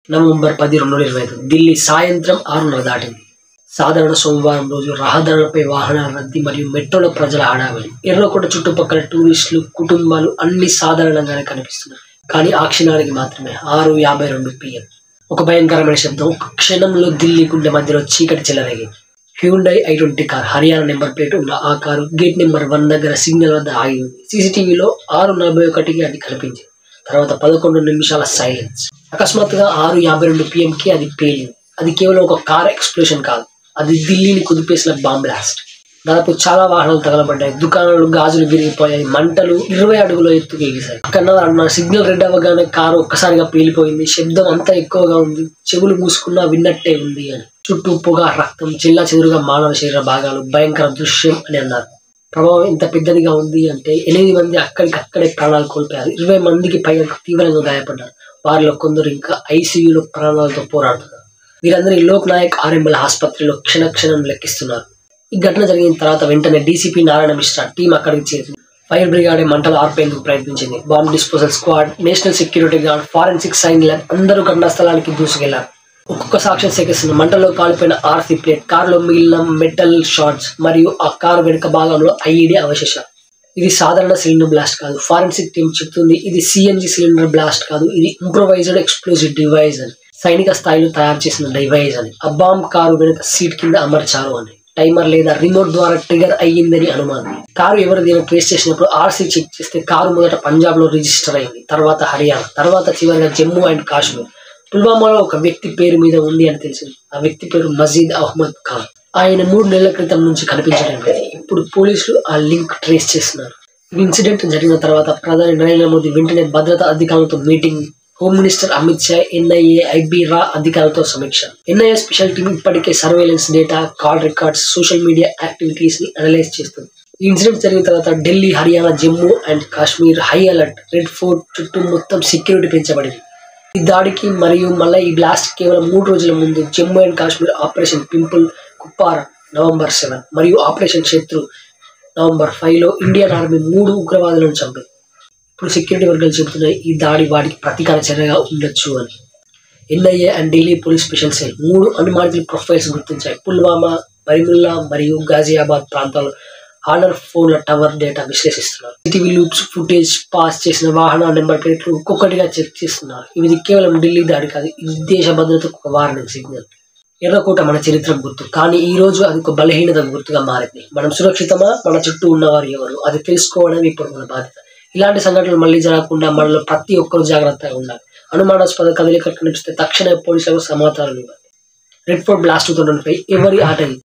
November 10, 2025 Delhi సాయంత్రం 6:30 దాటింది. సాధారణ సోమవారం రోజు రహదారులపై వాహనాల రద్దీ మరియు మెట్రోలో ప్రజల హడావిడి. ఎర్రకోట చుట్టుపక్కల టూరిస్టులు, కుటుంబాలు అన్ని సాధారణంగానే కనిపిస్తున్నాయి. కానీ ఆ క్షణానికి మాత్రమే 6:52 PM ఒక భయంకరమైన శబ్దం. ఒక క్షణంలో ఢిల్లీ గుండె మధ్యలో చీకటి చెలరేగింది. Hyundai i20 car, Haryana number plate ఉన్న ఆ కారు గేట్ నెంబర్ 1 దగ్గర సిగ్నల్ వద్ద ఆగి ఉంది. సీసీటీవీలో 6:41కి అది కనిపించింది. తర్వాత 11 నిమిషాల సైలెన్స్. అకస్మాత్తుగా 6:52 PMకి అది పేలింది. అది కేవలం ఒక కార్ ఎక్స్ప్లోషన్ కాదు, అది ఢిల్లీని కుదిపేసిన బాంబ్ బ్లాస్ట్. దాదాపు చాలా వాహనాలు తగలబడ్డాయి, దుకాణాలు, గాజులు విరిగిపోయాయి, మంటలు 20 అడుగుల ఎత్తుకు ఎగిశాయి. అక్కడ సిగ్నల్ రెడ్ అవ్వగానే కారు ఒక్కసారిగా పేలిపోయింది. శబ్దం అంత ఎక్కువగా ఉంది, చెవులు మూసుకున్నా విన్నట్టే ఉంది అని. చుట్టూ పొగ, రక్తం, చెల్లా చెదురుగా మానవ శరీర భాగాలు. భయంకర దృశ్యం అని అన్నారు. ప్రభావం ఎంత పెద్దదిగా ఉంది అంటే 8 మంది అక్కడికక్కడే ప్రాణాలు కోల్పోయారు. 20 మందికి పైగా తీవ్రంగా గాయపడ్డారు. వారిలో కొందరు ఇంకా ఐసీయూలో ప్రాణాలతో పోరాడుతున్నారు. వీరందరూ లోక్ నాయక్ RML ఆసుపత్రిలో క్షణం లెక్కిస్తున్నారు. ఈ ఘటన జరిగిన తర్వాత వెంటనే డీసీపీ నారాయణ మిశ్రా టీం అక్కడికి చేరింది. ఫైర్ బ్రిగేడ్ మంటలు ఆర్పేందుకు ప్రయత్నించింది. Bomb disposal squad, national security guard, forensic science lab అందరూ ఘటనా స్థలానికి దూసుకెళ్లారు. ఒక్కొక్క సాక్ష్యం సేకరిస్తున్న మంటల్లో కాలిపోయిన RC ప్లేట్, కారులో మిగిలిన మెటల్ షార్ట్స్ మరియు ఆ కారు వెనుక భాగంలో IED అవశేషాలు. ఇది సాధారణ సిలిండర్ బ్లాస్ట్ కాదు. ఫారెన్సిక్ టీం చెప్తుంది ఇది CNG సిలిండర్ బ్లాస్ట్ కాదు, ఇది ఇంప్రొవైజ్డ్ ఎక్స్ప్లోజివ్ డివైస్ అని, సైనిక స్థాయిలో తయారు చేసిన డివైస్ అని. ఆ బాంబ్ కారు వెనుక సీట్ కింద అమర్చారు అని, టైమర్ లేదా రిమోట్ ద్వారా ట్రిగర్ అయ్యిందని అనుమానం. కారు ఎవరిదైనా ట్రేస్ చేసినప్పుడు RC చెక్ చేస్తే కారు మొదట పంజాబ్ లో రిజిస్టర్ అయింది, తర్వాత హర్యానా, తర్వాత చివరిగా జమ్మూ అండ్ కాశ్మీర్. పుల్వామాలో ఒక వ్యక్తి పేరు మీద ఉంది అని తెలిసింది. ఆ వ్యక్తి పేరు మజీద్ అహ్మద్ ఖాన్. ఆయన 3 నెలల క్రితం నుంచి కనిపించడం లేదు. ఇప్పుడు పోలీసులు ఆ లింక్ ట్రేస్ చేస్తున్నారు. ఈ ఇన్సిడెంట్ జరిగిన తర్వాత ప్రధాని నరేంద్ర మోదీ వెంటనే భద్రతా అధికారులతో meeting, home minister Amit Shah, NIA, IB-RA అధికారులతో సమీక్ష. NIA స్పెషల్ టీం ఇప్పటికే surveillance data, call records, social media activities ని అనలైజ్ చేస్తుంది. ఈ ఇన్సిడెంట్ జరిగిన తర్వాత Delhi, Haryana, Jammu and Kashmir high alert. Red fort చుట్టూ మొత్తం సెక్యూరిటీ పెంచబడింది. ఈ దాడికి మరియు మళ్ళీ ఈ బ్లాస్ట్ కేవలం 3 రోజుల ముందు Jammu and Kashmir operation pimple Kupwara November 7 మరియు ఆపరేషన్ శత్రు నవంబర్ 5లో ఇండియన్ ఆర్మీ 3 ఉగ్రవాదులను చంపింది. ఇప్పుడు సెక్యూరిటీ వర్గాలు చెబుతున్నాయి ఈ దాడి వాటికి ప్రతీకార చర్యగా ఉండొచ్చు అని. NIA and Delhi police special cell 3 అనుమానితుల ప్రొఫైల్స్ గుర్తించాయి. పుల్వామా, బరిముల్లా మరియు గాజియాబాద్ ప్రాంతాల్లో హానర్ ఫోన్ల టవర్ డేటా విశ్లేషిస్తున్నారు. CCTV లూప్స్, ఫుటేజ్, పాస్ చేసిన వాహనాల నెంబర్ ప్లేట్లు ఒక్కొక్కటిగా చెక్ చేస్తున్నారు. ఇది కేవలం ఢిల్లీ దాడి కాదు, ఇది దేశ భద్రతకు ఒక వార్నింగ్ సిగ్నల్. ఎర్రకోట మన చరిత్ర గుర్తు, కానీ ఈ రోజు అది ఒక బలహీనత గుర్తుగా మారింది. మనం సురక్షితమా, మన చుట్టూ ఉన్నవారు ఎవరు, అది తెలుసుకోవడం ఇప్పుడు మన బాధ్యత. ఇలాంటి సంఘటనలు మళ్ళీ జరగకుండా మనలో ప్రతి ఒక్కరూ జాగ్రత్తగా ఉండాలి. అనుమానాస్పద కదలిక కనిపిస్తే తక్షణమే పోలీసులకు సమాచారం ఇవ్వాలి. రెడ్ ఫోర్ట్ బ్లాస్ట్ 2025 ఎవరి ఆట ఇది?